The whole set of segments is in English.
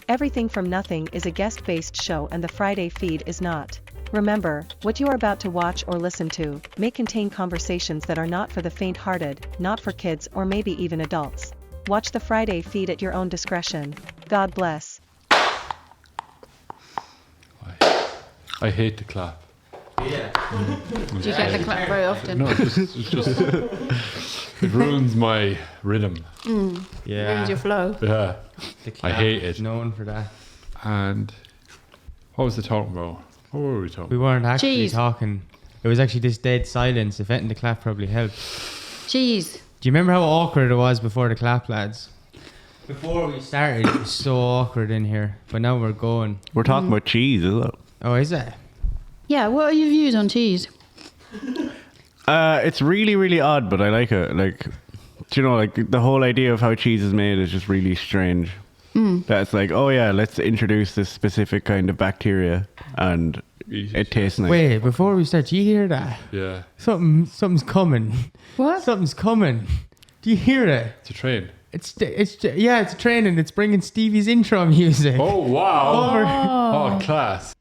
Everything from Nothing is a guest-based show and the Friday feed is not. Remember, what you are about to watch or listen to may contain conversations that are not for the faint-hearted, not for kids or maybe even adults. Watch the Friday feed at your own discretion. God bless. I hate to clap. Yeah. Do you get the clap very often? No, it's just it ruins my rhythm. Yeah. Ruins your flow. Yeah, The I clap hate is it. known for that. And what was the talking about? What were we talking We weren't actually Cheese. talking. It was actually this dead silence. If anything, the clap probably helped. Cheese. Do you remember how awkward it was before the clap, lads? Before we started, it was so awkward in here. But now we're going. We're talking about cheese, is it? Oh, is it? Yeah, what are your views on cheese? It's really, really odd, but I like it. Like, do you know, like the whole idea of how cheese is made is just really strange. That's like, oh yeah, let's introduce this specific kind of bacteria, and it tastes nice. Wait, before we start, do you hear that? Yeah, Something's coming. What? Something's coming. Do you hear it? it's a train. It's a train and it's bringing Stevie's intro music. Oh wow! Over. Oh, class.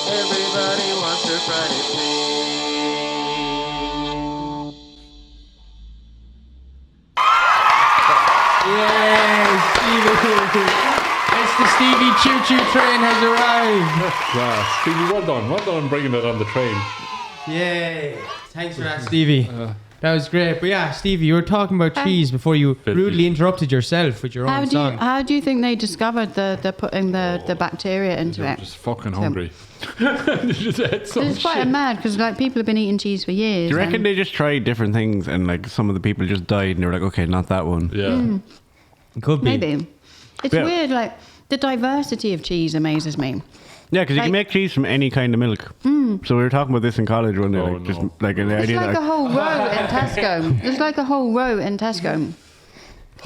Everybody wants their Friday Yay, Stevie! It's the Stevie Choo Choo train has arrived. Class. Stevie, well done. Well done bringing it on the train. Yay! Thanks for that, Stevie. That was great. But yeah, Stevie, you were talking about cheese before you rudely interrupted yourself with your own song. How do you think they discovered the putting the bacteria into You're it? just fucking hungry. They just ate some It's quite shit. mad because like people have been eating cheese for years. Do you reckon and- they just tried different things, and like some of the people just died, and they were like, okay, not that one. Yeah. It could be. Maybe. It's Yeah. weird. Like the diversity of cheese amazes me. Yeah, because you Like- can make cheese from any kind of milk. So we were talking about this in college one day, Oh, like, just no. like the It's idea like that a whole row in Tesco. There's like a whole row in Tesco.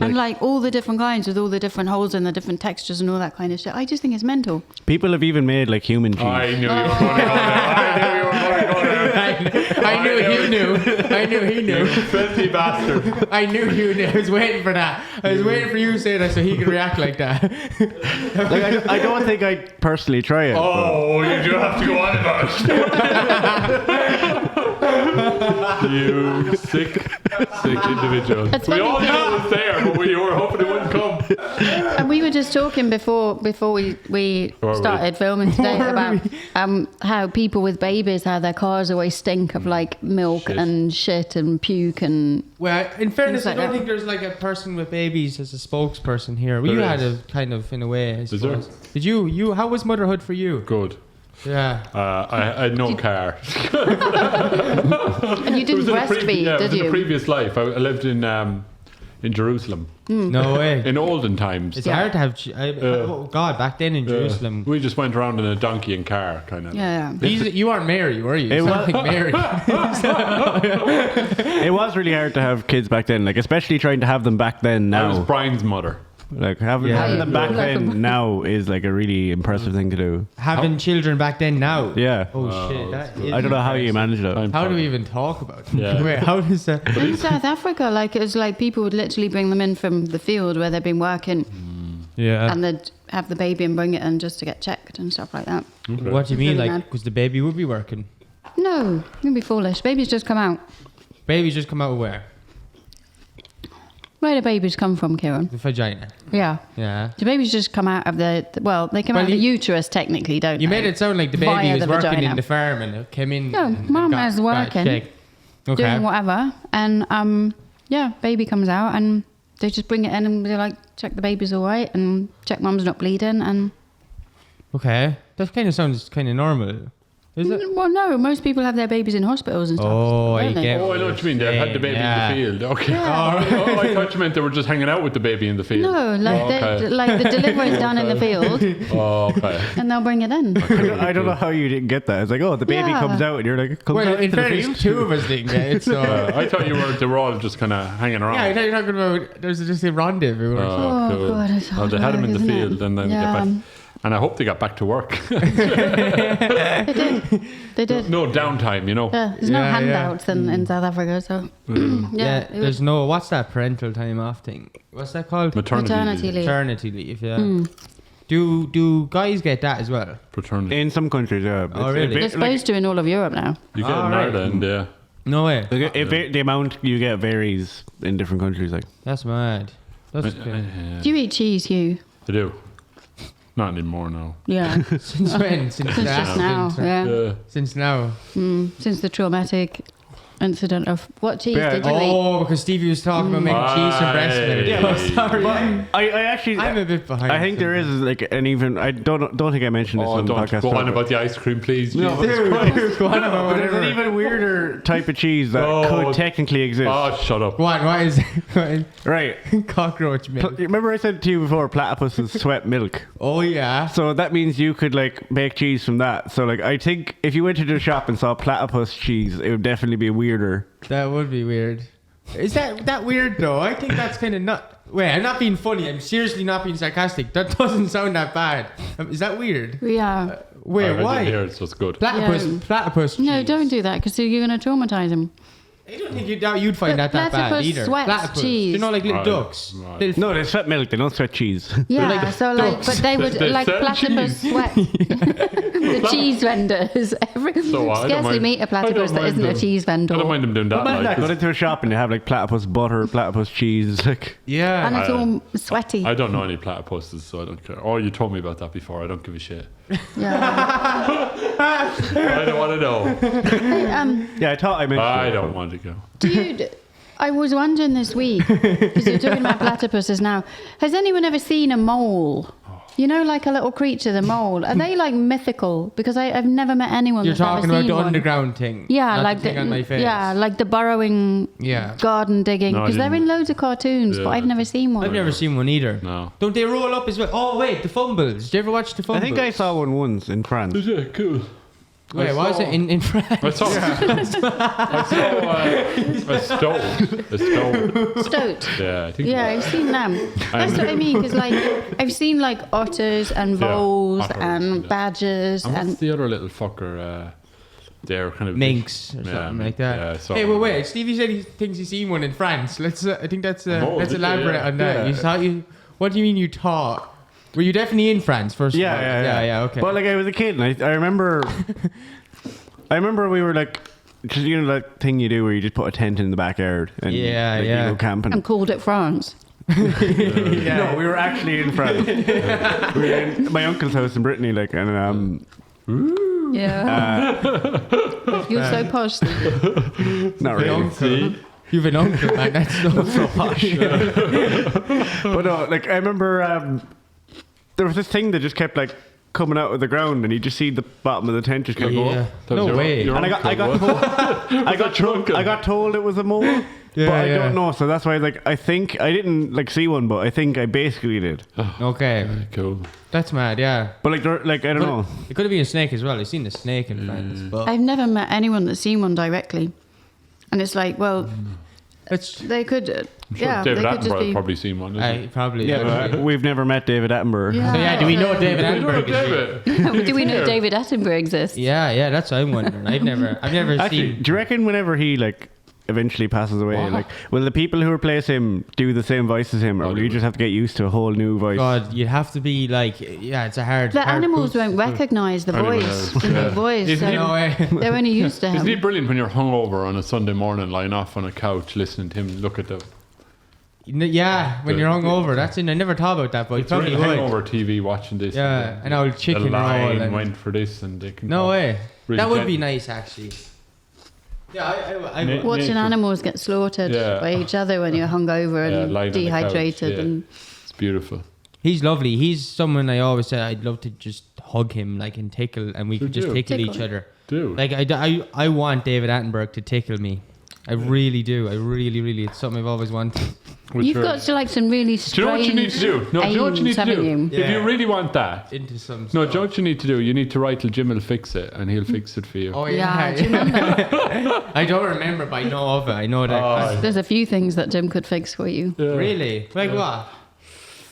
And like all the different kinds with all the different holes and the different textures and all that kind of shit. I just think it's mental. people have even made like human cheese. I knew you were going to go there. I knew you were going to go there. I knew he knew. I knew he knew. Filthy bastard. I knew you knew. I was waiting for that. I was waiting for you to say that so he could react like that. Like, I don't think I'd personally try it. Oh, you do have to go on about it. You sick individual. It's We funny. all knew it was there, but we were hoping it wouldn't come. And we were just talking before we Were we? started filming today Were about we? how people with babies, how their cars always stink of like milk Shit. and shit and puke and Well, in fairness, Things like I don't that. think there's like a person with babies as a spokesperson here. Well, There you had is. a kind of, in a way, I there? suppose. Did you? How was motherhood for you? Good. Yeah. I had no car. and you It didn't was in a breastfeed, yeah, it did was in a you? previous life. I lived in Jerusalem No way. in olden times. It's hard to have. Oh God, back then in Jerusalem. We just went around in a donkey and car, kind of. Yeah. You aren't Mary, were you? It You was- sound like Mary. It was really hard to have kids back then, like especially trying to have them back then I was now. Brian's mother. Like having, Yeah. having them back Like then them. now is like a really impressive thing to do. Having children back then now. Yeah. Oh shit. That is I don't know how you impressive. managed it. I'm How do we proud. even talk about it? Yeah. Wait, how does that? In South Africa, like it was like people would literally bring them in from the field where they've been working, Yeah. and they'd have the baby and bring it in just to get checked and stuff like that. What do you mean? Really Like, mad. because the baby would be working. No, you'd be foolish. Babies just come out. Babies just come out of where? Where do babies come from, Kieran? The vagina. Yeah. Yeah. The babies just come out of well, they come Well, out of the you- uterus technically, don't You they? made it sound like the baby Via was the working vagina. in the farm and it came in. No, and mum got- is got working, checked. Okay. doing whatever, and yeah, baby comes out and they just bring it in and they're like, check the baby's all right and check mum's not bleeding and Okay. That kind of sounds kind of normal. Is it? Well, no. Most people have their babies in hospitals and stuff. Oh, I don't they? get Oh, I know what you mean. They had the baby Yeah. in the field. Okay. Yeah. Oh, I thought you meant they were just hanging out with the baby in the field. No, like okay. the delivery's down in the field, Oh, okay. and they'll bring it in. I don't know how you didn't get that. It's like, oh, the baby Yeah. comes out, and you're like, it comes Well, out in to the fairness, field? two of us didn't get it, so. I thought they were all just kind of hanging around. Yeah, I thought you're talking about there's just a rendezvous. Oh, Oh, cool. God, it's hard they had him in the work, isn't it? field, and then they Yeah. get back. And I hope they got back to work. They did. No downtime, you know. Yeah, there's no Yeah, yeah. handouts in South Africa, so Yeah, it was there's no, what's that parental time off thing? What's that called? maternity leave. Paternity leave, yeah. Do guys get that as well? Paternity. In some countries, yeah. Oh, really? They're supposed to in all of Europe now. You get it in Alright. Ireland, yeah. No way. The amount you get varies in different countries. Like, That's mad. That's good. Do you eat cheese, Hugh? I do. Not anymore now. Yeah, Since when? Since since just now. Yeah, Yeah. Since now. since the traumatic incident of what cheese Yeah. did you eat? Oh, because Stevie was talking about making cheese from breast milk. Aye. Oh, sorry. I actually, I'm a bit behind. I think there is like an even. I don't think I mentioned this Oh, on the don't podcast. go on but- about the ice cream, please. No, Jesus Dude, Christ. go on about But there's an whatever. even weirder type of cheese that Oh. could technically exist. Oh, shut up. Go on, what is it? Right. Cockroach milk. Remember I said to you before, platypuses sweat milk. Oh, yeah. So that means you could like make cheese from that. So like I think if you went to the shop and saw platypus cheese, it would definitely be weirder. That would be weird. Is that weird though? I think that's kind of not. Wait, I'm not being funny. I'm seriously not being sarcastic. That doesn't sound that bad. Is that weird? Yeah. Wait, I didn't why? hear it, so it's good. Platypus. Yeah. Platypus. No, cheese. don't do that because you're going to traumatize him. I don't think you'd find But that bad platypus either. sweats Platypus. cheese. They're not like little Right, ducks. right. Little No, they sweat milk. They don't sweat cheese. Yeah, like so like, ducks. but they would They like sell platypus cheese. sweat. The cheese vendors. So what? I don't Scarcely mind- meet a I platypus don't that mind isn't a them. cheese vendor. I don't mind them doing that. Imagine like, that. Go into a shop and they have like platypus butter, platypus cheese. Like, yeah. And it's all sweaty. I don't know any platypuses, so I don't care. Oh, you told me about that before. I don't give a shit. Yeah. I don't want to know. Hey, yeah, I thought I mentioned. I it. don't want to go. dude, I was wondering this week, because you're talking about platypuses now. Has anyone ever seen a mole? You know, like a little creature, the mole. Are they like mythical? Because I've never met anyone You're that's ever talking about seen the one. underground thing. Yeah, not like the thing on my face. yeah, like the burrowing, Yeah. garden digging. No, I Because they're in didn't. loads of cartoons, but Yeah. I've never seen one. I've never seen one either. No. Don't they roll up as well? Oh wait, the fumbles. Did you ever watch the I fumbles? think I saw one once in France. Yeah, cool. Wait, what was it in France? I saw. I saw a stone. A stone. Stoat. Yeah, I think. Yeah, I've seen them. That's what I mean, because like I've seen like otters and Yeah, voles otters, and yeah. badgers And what's and the other little fucker? They're kind of Minx or Yeah, something like that. yeah, I saw hey, one. wait. Stevie said he thinks he's seen one in France. Let's. I think that's. Oh, let's did you? elaborate Yeah. on that. Yeah. You saw you. What do you mean you taught? Were you definitely in France first? of all? Yeah. Okay. But like I was a kid, and I remember, I remember we were like, just you know that thing you do where you just put a tent in the backyard and Yeah, like, yeah. you go camping. and called it France. No, we were actually in France. We were in my uncle's house in Brittany, like, and Yeah. You're so posh. not really. uncle. You've an uncle, man. That's so posh. But no, like I remember, there was this thing that just kept like coming out of the ground, and you just see the bottom of the tent just kept going. Yeah. That was No your- way. your And I got uncle, told, what? I got told it was a mole, Yeah, but I yeah. don't know. So that's why, like, I think I didn't like see one, but I think I basically did. Okay. Cool. That's mad. Yeah. But like I don't know. It could have been a snake as well. I've seen the snake in France. But I've never met anyone that's seen one directly. And it's like, well, it's. they could, I'm sure yeah, David they could just Attenborough be. probably seen one. Isn't he? I probably. Yeah, but we've never met David Attenborough. Yeah. So yeah, do we know David I don't know Attenborough? is David. Do we know David Attenborough exists? Yeah, that's what I'm wondering. I've never Actually, seen. do you reckon whenever he like eventually passes away, What? like, will the people who replace him do the same voice as him, or Oh, will they you will. just have to get used to a whole new voice? God, you'd have to be like, yeah, it's a hard. The hard animals proof. won't recognise the Anyone voice, else, the new yeah. voice. Isn't So he- No way. they're only used to Isn't he him. brilliant when you're hungover on a Sunday morning, lying off on a couch, listening to him look at the Yeah, when you're hungover, that's in. I never thought about that, but you it's probably real would. hangover TV watching this? Yeah, an old chicken the roll. line and- went for this, and they can No talk. way. Really That would gen- be nice, actually. Yeah, I Na- would. Watching nature. animals get slaughtered Yeah. by each other when you're hungover Yeah, and lying on the dehydrated. couch, yeah. And It's beautiful. He's lovely. He's someone I always said I'd love to just hug him, like and tickle, and we could just you? tickle each Tickle. other. Do. Like I want David Attenborough to tickle me. I really do. I really. It's something I've always wanted. Which You've are- got to like some really Do you know what you need to do? strange No, do you know what you need aims, to do? haven't you? If you really want that, Into some. no, stuff. do you know what you need to do? You need to write till Jim will fix it, and he'll fix it for you. Oh Yeah, yeah. do you remember? I don't remember, but I know of it. I know that. Oh, There's a few things that Jim could fix for you. Yeah. Really? Like what?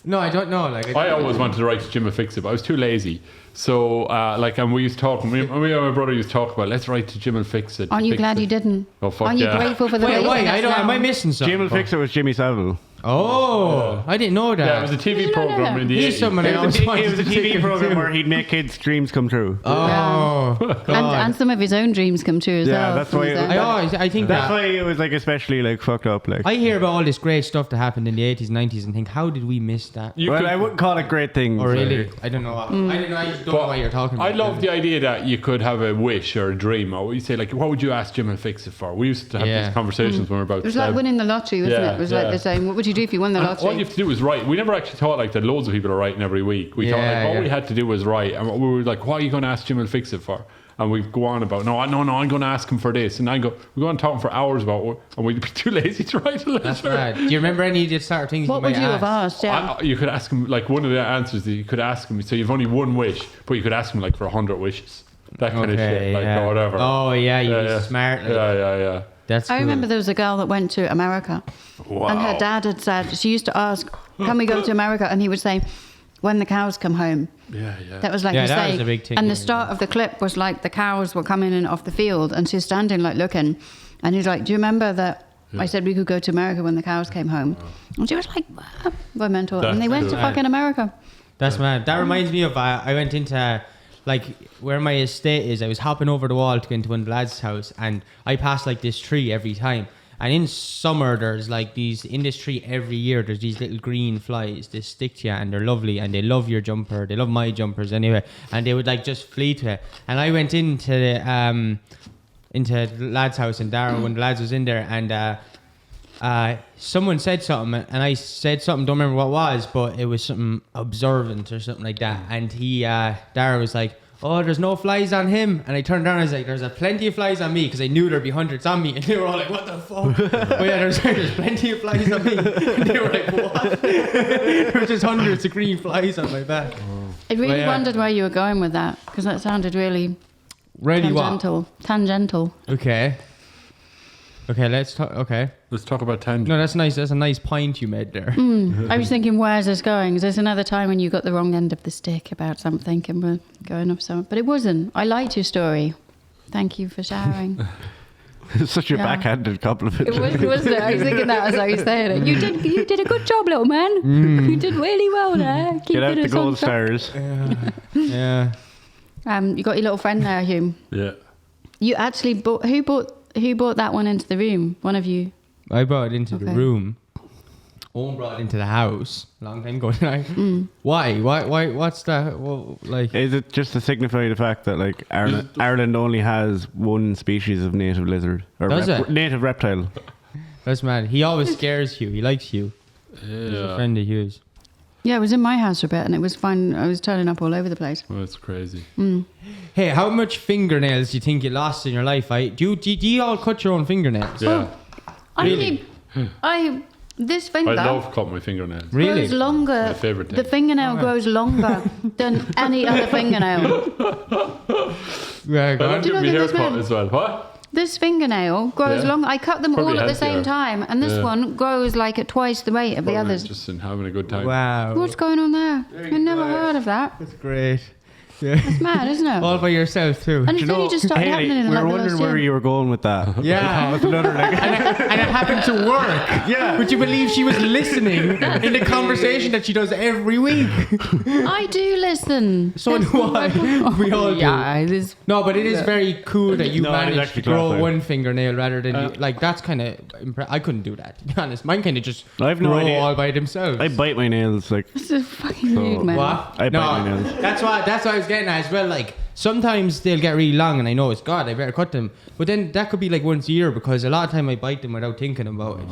No, I don't know. Like I always wanted to write to Jim and fix it, but I was too lazy. So, and we used to talk, me and my brother used to talk about, let's write to Jim and fix it. Aren't you fix glad it. you didn't? Oh, fuck Aren't you yeah. grateful for the Wait, raising us am I now? missing something? Jim will fix it was Jimmy Savile. Oh, I didn't know that. Yeah, it was a TV you know program that? in the He's 80s. someone I It was always a wanted to TV tickle program too. where he'd make kids' dreams come true. Oh, And some of his own dreams come true as Yeah, well. that's from why his it- own- I think That's that. why it was like especially like fucked up. Like, I hear about all this great stuff that happened in the 80s, 90s, and think, how did we miss that? You well, could- I wouldn't call it great things. Or really? like- I don't know. Mm. I don't know. I just don't know what you're talking about. I love the idea that you could have a wish or a dream, or you say like, what would you ask Jim and fix it for? We used to have Yeah. these conversations when we were about. It was like winning the lottery, wasn't Yeah, it? It was yeah. like the same. What would you do if you won the And lottery? all you have to do is write. We never actually thought like that. Loads of people are writing every week. We thought Yeah, like all yeah. we had to do was write, and we were like, "What are you going to ask Jim and fix it for?" And we go on about, no, I'm going to ask him for this, and we go on talking for hours about, and we'd be too lazy to write a letter. That's right. Do you remember any of the sort of things What you would might you have ask? asked? Yeah. You could ask him like one of the answers that you could ask him. So you've only one wish, but you could ask him like for 100 wishes, that kind of shit, like or whatever. Oh yeah, you're yeah. smart. Like, Yeah. That's. I cool. remember there was a girl that went to America, Wow. and her dad had said she used to ask, "Can we go to America?" And he would say, "When the cows come home." Yeah. That was like Yeah, his that say. was a big thing And when the we start of the clip was like the cows were coming in off the field, and she's standing like looking, and he's like, "Do you remember that?" I said we could go to America when the cows came home, and she was like, "My mentor," and they went to That's fucking America. That's mad. That reminds me of I went into like where my estate is. I was hopping over the wall to get into one of the lads' house, and I passed like this tree every time. And in summer, there's like these in this tree every year. There's these little green flies. They stick to you, and they're lovely, and they love your jumper. They love my jumpers anyway, and they would like just flee to it. And I went into the lad's house in Darrow when the lads was in there, and someone said something, and I said something. Don't remember what it was, but it was something observant or something like that. And Darrow was like, "Oh, there's no flies on him." And I turned around and I was like, "There's plenty of flies on me," because I knew there'd be hundreds on me. And they were all like, "What the fuck?" Oh yeah, there's plenty of flies on me. And they were like, "What?" There were just hundreds of green flies on my back. I really Well, yeah. wondered where you were going with that, because that sounded really Really tangential. Okay, let's talk. Okay. Let's talk about tangent. No, that's nice. That's a nice point you made there. I was thinking, where's this going? Is this another time when you got the wrong end of the stick about something and we're going off something? But it wasn't. I liked your story. Thank you for sharing. It's such a Yeah. backhanded compliment. It was, wasn't it? I was thinking that as I was saying it. You did a good job, little man. You did really well there. Keep Get out it the as on gold track. stars. Yeah. You got your little friend there, Hume. Yeah. You actually bought. Who brought that one into the room? One of you. I brought it into the Okay. room. Owen brought it into the house a long time ago. Why? What's that? Well, like, Is it just to signify the fact that like Ireland only has one species of native lizard or Does it? native reptile? that's mad. He always scares you. He likes you. He's a friend of Hugh's. Yeah, it was in my house for a bit, and it was fine. I was turning up all over the place. Oh, that's crazy. Hey, how much fingernails do you think you lost in your life? Do you all cut your own fingernails? Yeah. Really? This finger I love cutting my fingernails. Really? grows longer. My favourite The thing. fingernail grows longer than any other fingernail. Yeah, go I on. love Do you getting not my think hair that's cut mad? as well. What? This fingernail grows Yeah. longer. I cut them Probably all at the healthier. same time, and this Yeah. one grows like at twice the rate of the Probably others. just in having a good time. Wow. What's going on there? I never heard of that. That's great. Yeah. It's mad, isn't it? All by yourself too. And it's only just started Haley, happening in we like were the wondering last where year. you were going with that. Yeah. It's another like. And it happened to work. Yeah. Would you believe she was listening in the conversation that she does every week? I do listen. So do I. We all do. Yeah, it is. No, but it is very cool that you No, it is managed to actually grow classic. one fingernail rather than you, like that's kind of I couldn't do that, to be honest. Mine kind of just I've no grow idea. all by themselves. I bite my nails like. This is fucking rude, man. What? I bite my nails. That's what I was getting at as well. Like sometimes they'll get really long, and I know it's God, I better cut them. But then that could be like once a year because a lot of time I bite them without thinking about it.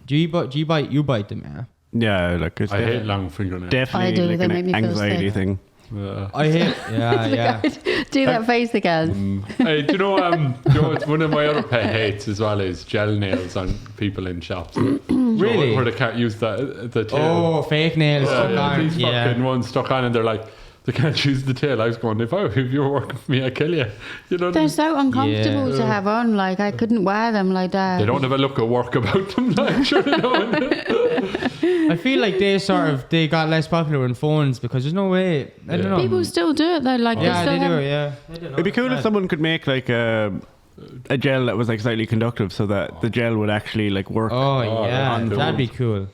Do you bite them? Yeah. Yeah, like it's I hate long fingernails. definitely I do, like they an make me feel anxiety sick. thing. I hate. Yeah. Do that face again. Hey, do you know what one of my other pet hates as well is gel nails on people in shops. Really? Where they can't use the tail. Oh, fake nails. stuck on. These fucking ones stuck on, and they're like, they can't use the tail. I was going, if you were working for me, I'd kill you. You know what I They're mean? so uncomfortable to have on. Like, I couldn't wear them like that. They don't have a look of work about them. Like, sure they don't. I feel like they got less popular in phones because there's no way. I don't know. People still do it though. Like, Yeah, they they still do. have- Yeah. I don't know. It'd be cool if someone could make like a gel that was like slightly conductive, so that the gel would actually like work. Oh yeah, on that'd those. be cool.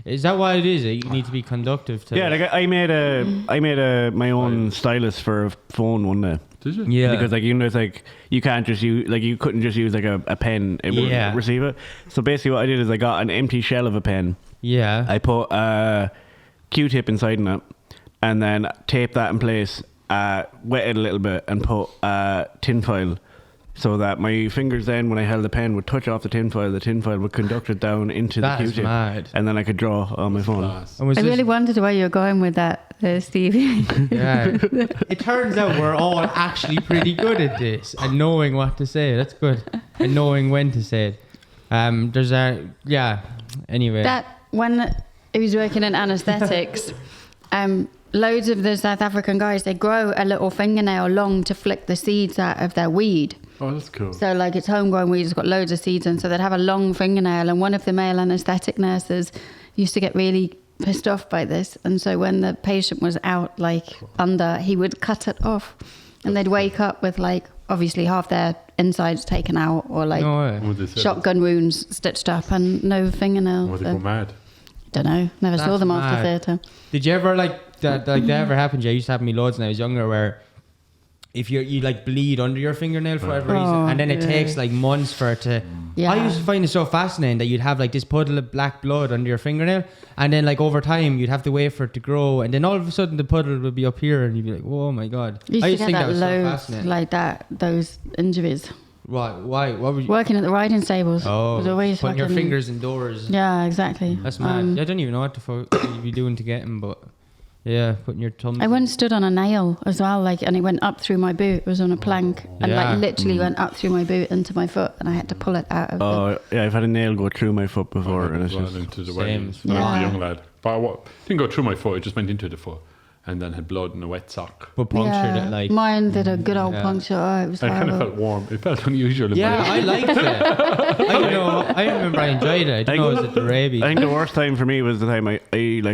Is that what it is? You need to be conductive to. Yeah, like I made my own stylus for a phone one day. Did you? Yeah. Because like it's like you can't just use you couldn't just use like a pen, it wouldn't receive it. So basically what I did is I got an empty shell of a pen. Yeah. I put a Q-tip inside in it, and then taped that in place, wet it a little bit, and put tin foil, so that my fingers then, when I held the pen, would touch off the tin foil would conduct it down into That the is Q-tip, mad. and then I could draw on my phone. Class. And was I this- really wondered where you were going with that, Stevie. Yeah. It turns out we're all actually pretty good at this and knowing what to say. That's good. And knowing when to say it. There's a Anyway. That when he was working in anaesthetics, loads of the South African guys, they grow a little fingernail long to flick the seeds out of their weed. Oh, that's cool. So like it's homegrown weed, it's got loads of seeds in, so they'd have a long fingernail, and one of the male anaesthetic nurses used to get really pissed off by this, and so when the patient was out like under, he would cut it off, and they'd wake up with like obviously half their insides taken out, or like No way. Would they say shotgun wounds stitched up and no fingernail. Would they go mad? Don't know, never saw That's them after mad. theatre. Did you ever like that? Like that ever happened? Yeah, used to happen to me loads when I was younger. Where if you like bleed under your fingernail for whatever reason, Oh, and then it yeah. takes like months for it to. Yeah. I used to find it so fascinating that you'd have like this puddle of black blood under your fingernail, and then like over time you'd have to wait for it to grow, and then all of a sudden the puddle would be up here, and you'd be like, "Oh my god!" You I used used to to think get that that was so loads fascinating. like that, those injuries. Why? What would you? Working at the riding stables. Oh, was always putting your fucking- fingers indoors. Yeah, exactly. That's mad. I don't even know what the fuck you'd be doing to get him, but yeah, putting your thumbs. I once stood on a nail as well, like, and it went up through my boot. It was on a plank, and Yeah. like literally went up through my boot into my foot, and I had to pull it out of the. Oh yeah, I've had a nail go through my foot before, and it's just into the Same. weddings when I was a Yeah. young lad. But it didn't go through my foot, it just went into the foot and then had blood in a wet sock. but punctured Yeah. it like. Mine did a good old Yeah. puncture. Oh, it was I kind of horrible. felt warm. It felt unusual. In Yeah, my I liked it. I don't know. I remember I enjoyed it. I don't know was it the rabies. I think the worst time for me was the time I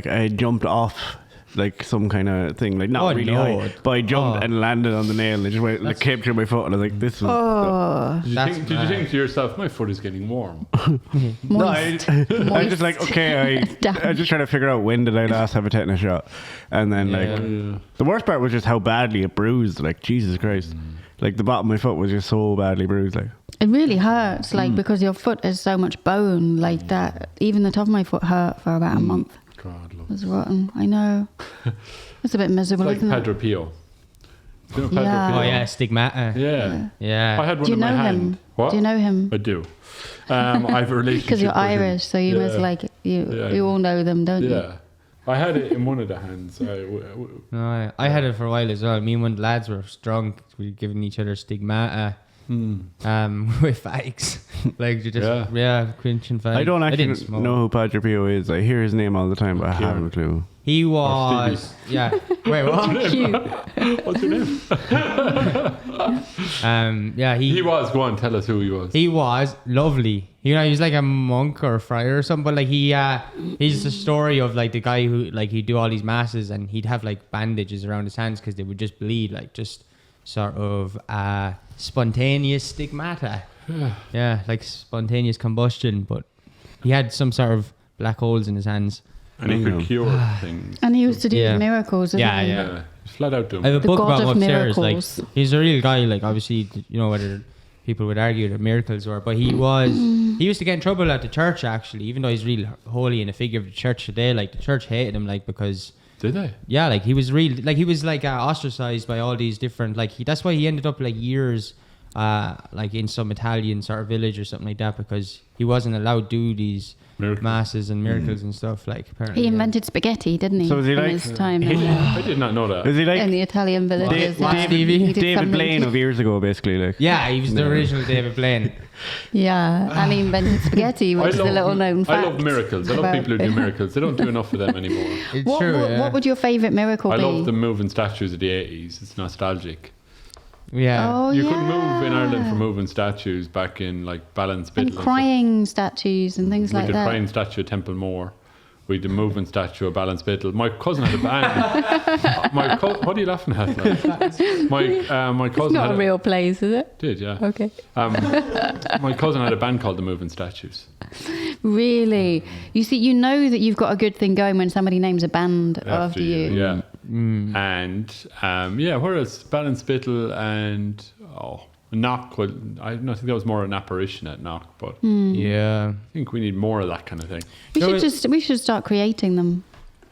had jumped off like some kind of thing, like not Oh, really no. high, but I jumped Oh. and landed on the nail, and it just went, like, came through my foot, and I was like, "This was." Oh, Did you, That's think, did you mad. think to yourself, my foot is getting warm? No, I was just like, okay, Damn. I was just trying to figure out when did I last have a tetanus shot, and then Yeah. like the worst part was just how badly it bruised. Like Jesus Christ, like the bottom of my foot was just so badly bruised. Like it really hurts, like because your foot is so much bone, like that. Even the top of my foot hurt for about a month. God, love. It was rotten. I know. It's a bit miserable, Like isn't Padre it? Pio. Do you know Padre Yeah. Pio? Oh yeah, stigmata. Yeah. Yeah. I had one Do you in my know hand. him? What? Do you know him? I do. I have a relationship Because you're with him. Irish, so you must Yeah. like you. Yeah. You all know them, don't you? Yeah. I had it in one of the hands. No, I had it for a while as well. Me and one of the lads were drunk. We were giving each other stigmata. With fags. Like you just quenching fags. I don't didn't actually smoke. know who Padre Pio is. I hear his name all the time, but I Kieran. haven't a clue. He was yeah. Wait, what? Cute. What's your name? Yeah, He was. Go on, tell us who he was. He was lovely. You know, he was like a monk or a friar or something. But like he's the story of like the guy who like he'd do all these masses and he'd have like bandages around his hands because they would just bleed, like just sort of spontaneous stigmata. Yeah, like spontaneous combustion. But he had some sort of black holes in his hands. And he could cure things. And he used to do Yeah. miracles. Didn't Yeah, he? yeah. Yeah. It's flat out to I have him. a The book God about him of upstairs. miracles. Like he's a real guy. Like obviously, you know whether people would argue that miracles were, but he was. He used to get in trouble at the church actually, even though he's real holy and a figure of the church today. Like the church hated him, like because Did they? yeah, like he was ostracized by all these different. Like that's why he ended up like years like in some Italian sort of village or something like that, because he wasn't allowed to do these Miracles. masses and miracles and stuff. Like apparently, He invented spaghetti, didn't he? So was he in like- his time I did not know that. Is he in like the Italian villages? What, yeah. Stevie? He did David something Blaine to- of years ago, basically? Like, Yeah, he was the original David Blaine. Yeah, and he invented spaghetti, which is a little known fact. I love miracles. I love about- people who do miracles. They don't do enough of them anymore. It's What, true. what, yeah. what would your favourite miracle I be? love the moving statues of the 80s. It's nostalgic. Yeah. Oh, You yeah. couldn't move in Ireland for moving statues back in like Ballinspittle. And crying statues and things We like did that. crying statue at Templemore. We did moving statue of Ballinspittle. My cousin had a band. What are you laughing at? Like? My cousin Not had a real place, is it? did, yeah. Okay. My cousin had a band called the Moving Statues. Really? You see, you know that you've got a good thing going when somebody names a band after you. Yeah. And where else? Ballinspittle and Knock. Well, I think that was more an apparition at Knock, but Yeah. I think we need more of that kind of thing. We should start creating them.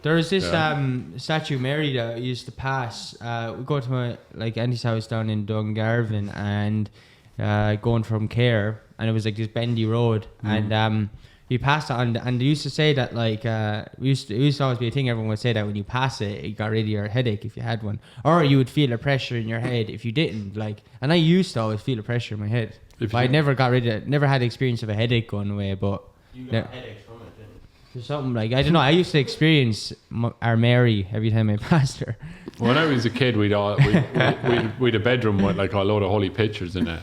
There was this statue of Mary that used to pass. We go to my Andy's house down in Dungarvan and going from Care, and it was like this bendy road, and we passed it on, and they used to say that it used to always be a thing. Everyone would say that when you pass it, it got rid of your headache if you had one, or you would feel a pressure in your head if you didn't. And I used to always feel a pressure in my head, If but I you- never got rid of it. Never had the experience of a headache going away, but. There's something I don't know. I used to experience our Mary every time I passed her. When I was a kid, we'd a bedroom with like a load of holy pictures in it,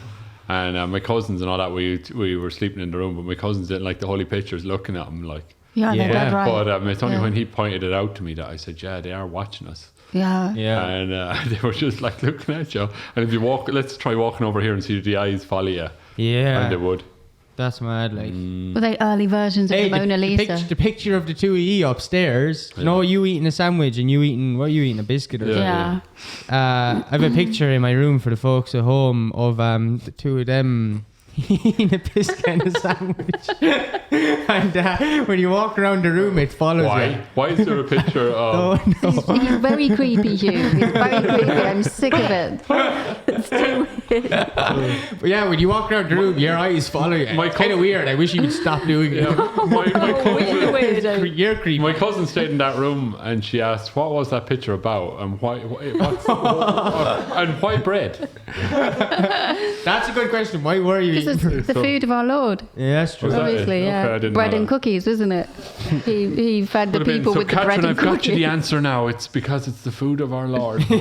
and my cousins and all that. We were sleeping in the room, but my cousins didn't like the holy pictures, looking at them like. Yeah, Yeah. they're dead right. But it's only Yeah. when he pointed it out to me that I said, "Yeah, they are watching us." Yeah. Yeah. And they were just like looking at you. And if you let's try walking over here and see the eyes follow you. Yeah. And they would. That's mad. Were they early versions of the Mona Lisa? The picture of the two of you upstairs. No, you eating a sandwich and you eating, what are you eating, a biscuit or Yeah. something? Yeah. I have a picture in my room for the folks at home of the two of them eating a biscuit and a sandwich. And when you walk around the room, it follows Why? you. Why is there a picture of? Oh, no. He's very creepy, Hugh. He's very creepy. I'm sick of it. It's too weird. But yeah, when you walk around the room, your eyes follow you. My It's kind of weird. I wish you would stop doing it. my cousin, You're creepy. my cousin stayed in that room and she asked, "What was that picture about? And why bread?" That's a good question. Why were you This eating? is the food of our Lord. Yeah, that's true. Was that it? Obviously, yeah. Okay, I didn't Bread know and that. cookies, isn't it? He fed the Would have been, people so with the bread Catherine, and I've got cookies. you the answer now. It's because it's the food of our Lord. She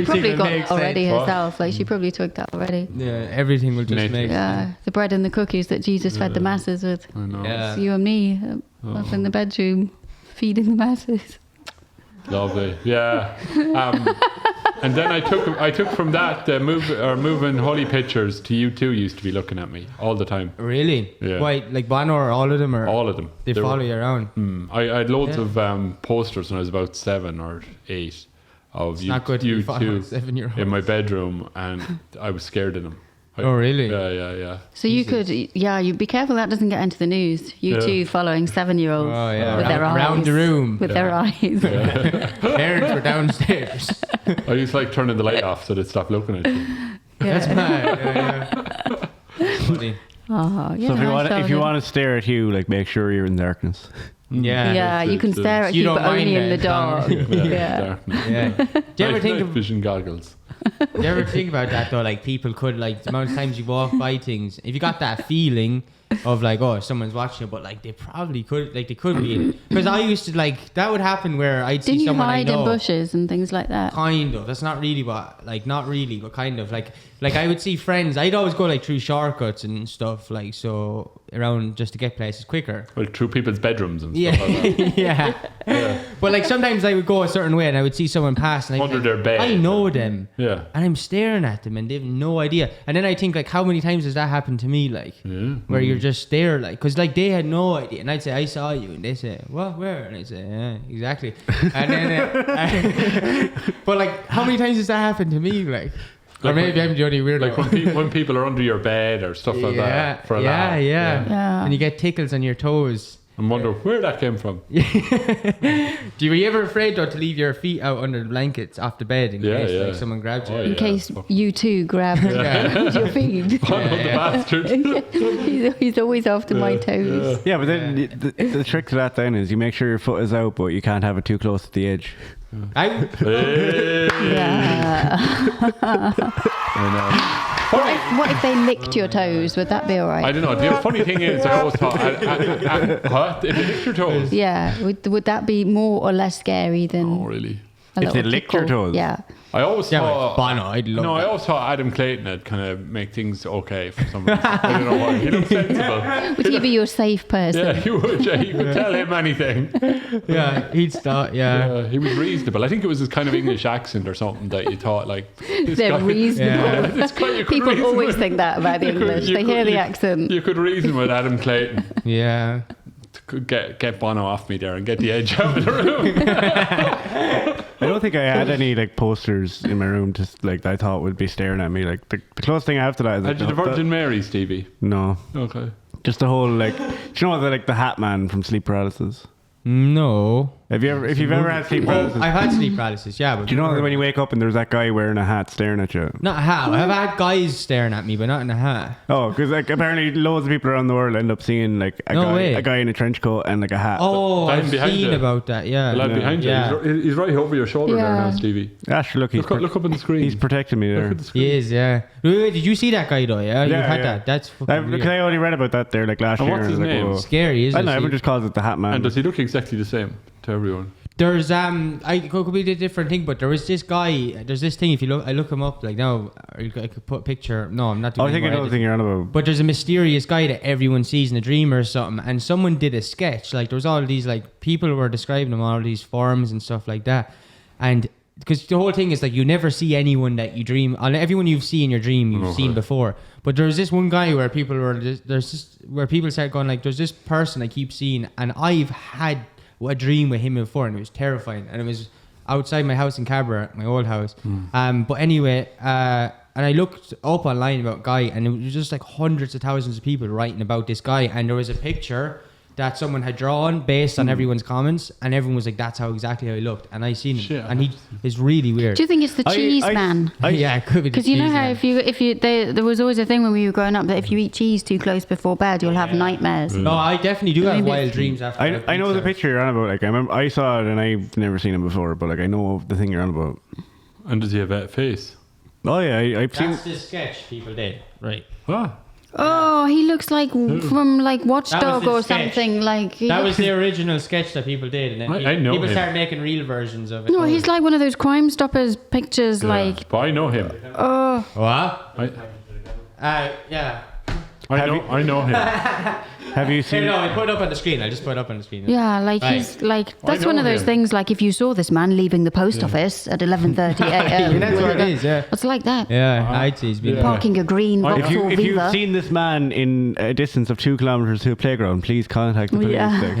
probably Everything got makes already sense. herself. Like she probably took that already. Yeah, everything will just Nature. make Yeah, the bread and the cookies that Jesus fed the masses with. I know. Yeah. It's you and me up in the bedroom feeding the masses. Lovely, yeah. And then I took from that moving holy pictures to you two used to be looking at me all the time, Really? Yeah. Why, like Bono or all of them? Or all of them. They were- follow you around. I had loads Yeah. of posters when I was about 7 or 8 of you, not good to you be following two 7-year-olds. in my bedroom, and I was scared of them. Oh, really? Yeah. So you could, you be careful that doesn't get into the news. You Yeah. two following 7-year-olds Oh, yeah. with their eyes. Around the room. With their eyes. Parents were downstairs. I used to like turning the light off so they'd stop looking at you. That's mad. Yeah. Funny. Oh, yeah. So if you nice want, if you childhood. want to stare at Hugh, like make sure you're in darkness. Yeah. Yeah, you can stare at You you, don't but only mind in the it, dark. Yeah. Darkness. Yeah. Do you ever think Night of vision goggles? Do you ever think about that though? Like people could the amount of times you walk by things. If you got that feeling of someone's watching you, but they probably could they could be. Because I used to that would happen where I'd Didn't see you someone I hide know. in bushes and things like that? Kind of. That's not really what not really, but kind of like I would see friends. I'd always go through shortcuts and stuff so around just to get places quicker. Like through people's bedrooms and Yeah, stuff like that. yeah. But sometimes I would go a certain way and I would see someone pass and I'd be Under their bed. I know them. Yeah. And I'm staring at them and they have no idea. And then I think how many times has that happened to me where you're just there because they had no idea and I'd say I saw you and they say what, where, and I'd say yeah, exactly. And then but how many times has that happened to me or maybe I'm the only weirdo. Like when people are under your bed or stuff like that for a laugh. Yeah. And you get tickles on your toes. and wonder where that came from. Were you ever afraid though to leave your feet out under the blankets off the bed in case like someone grabbed you? Oh, In yeah. case you too grab your feet. Follow the bastard. He's always after my toes. Yeah, but then the trick to that then is you make sure your foot is out, but you can't have it too close to the edge. I, Hey. Yeah. I What if they licked your toes? Would that be all know. I right? don't know. The funny thing is, I always thought, what? If you licked your toes? Yeah. Would that be more or less scary than Oh, really? a If they little licked your tickle? toes? Yeah. I always yeah, thought. Bono, I'd love No, I that. always thought Adam Clayton would kind of make things okay for some reason. I don't know why. He looks sensible. Would he be your safe person? Yeah, he would. Yeah, you could tell him anything. Yeah, he'd start. Yeah. He was reasonable. I think it was his kind of English accent or something that you thought like. This They're guy, reasonable. Yeah. This guy you could People reason always with. think that about the You could- English. you They could- hear the you- accent. You could reason with Adam Clayton. Yeah. Could get Bono off me there and get the edge out of the room. I don't think I had any like posters in my room just like that I thought would be staring at me. Like the closest thing I have to that is like, Had you the Virgin Mary, Stevie? No, Okay. just the whole like. Do you know the Hat Man from Sleep Paralysis? No. If you've ever had sleep paralysis, I've had sleep paralysis, yeah. But do you know that when you wake up and there's that guy wearing a hat staring at you? Not a hat. I've had guys staring at me, but not in a hat. Oh, because like apparently loads of people around the world end up seeing like No way. a guy in a trench coat and like a hat. Oh, Guy I've behind seen you. about that, yeah. The lad Yeah. behind you. Yeah. He's right over your shoulder there Yeah. now, Stevie. Actually, look, Look up on the screen. he's protecting me there. Look at the screen. He is, yeah. Wait, did you see that guy though? Yeah, you've had yeah. that. That's fucking Because I weird. only read about that there like last And year. what's and I was his like, name? whoa. Scary, I isn't don't know. it? Everyone just calls it the Hat Man. And does he look exactly the same to everyone? There's I could be a different thing, but there was this guy. There's this thing. If you look, I look him up like now. I could put a picture. No, I'm not doing. I think I any know more the thing you're on about. But there's a mysterious guy that everyone sees in a dream or something, and someone did a sketch. Like there was all these like people were describing him on all these forums and stuff like that, and because the whole thing is like you never see anyone that you dream on. Everyone you've seen in your dream you've seen before. But there's this one guy where people were where people start going like, there's this person I keep seeing, and I've had a dream with him before, and it was terrifying, and it was outside my house in Cabra, my old house. But anyway, and I looked up online about Guy, and it was just like hundreds of thousands of people writing about this guy, and there was a picture that someone had drawn based on everyone's comments, and everyone was like, "That's exactly how he looked," and I seen him, Shit. and he is really weird. Do you think it's the cheese man? Yeah, it could be. Because you know how if you there was always a thing when we were growing up that if you eat cheese too close before bed, you'll have nightmares. No, I definitely do have Maybe wild it's- dreams after. I know the picture you're on about. Like I remember, I saw it and I've never seen him before. But like I know the thing you're on about. And does he have a face? Oh yeah, I've seen. That's the sketch people did, right? Ah. Oh, he looks like from like Watchdog his or sketch. something. Like he That looks- was the original sketch that people did, and then I know people him. started making real versions of it. no, he's like one of those Crime Stoppers pictures. Like But I know him. oh, What? Yeah. I know him. Have you Here, seen? no, I put it up on the screen. I just put it up on the screen. yeah, like Right. he's like that's know one of those him. things. Like if you saw this man leaving the post office at 11:30 a.m. That's what it is, yeah. It's like that. Yeah, I'd say he's been. Yeah. Parking a green If Vauxhall If you've Viva. seen this man in a distance of 2 kilometers to a playground, please contact the police. Yeah. like.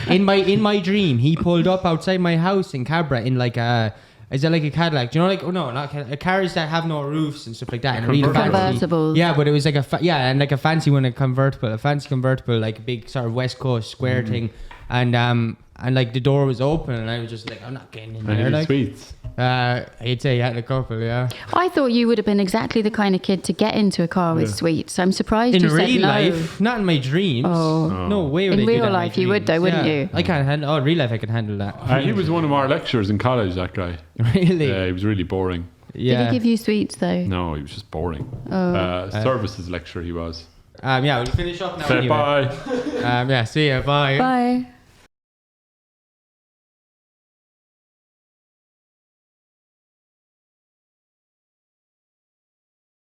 Yeah. In my dream, he pulled up outside my house in Cabra in like a. Is that like a Cadillac? Do you know, like, oh no, not cars that have no roofs and stuff like that, and really fancy. Convertibles. Yeah, but it was like and like a fancy one, a fancy convertible, like a big sort of West Coast square thing, and like the door was open, and I was just like, I'm not getting in And there. he Like, sweets. I'd say he had a couple, yeah. I thought you would have been exactly the kind of kid to get into a car with sweets. I'm surprised In you said real no. life, not in my dreams. Oh. No way would In I do real that in my life you would dreams. though, wouldn't Yeah. you? I can't handle. Oh, in real life I can handle that. He was one of our lecturers in college, that guy. Really? Yeah, he was really boring. Did he give you sweets though? No, he was just boring. Oh. Services lecturer he was. Yeah, we'll finish up now Say anyway. bye. Yeah, see ya. Bye. Bye.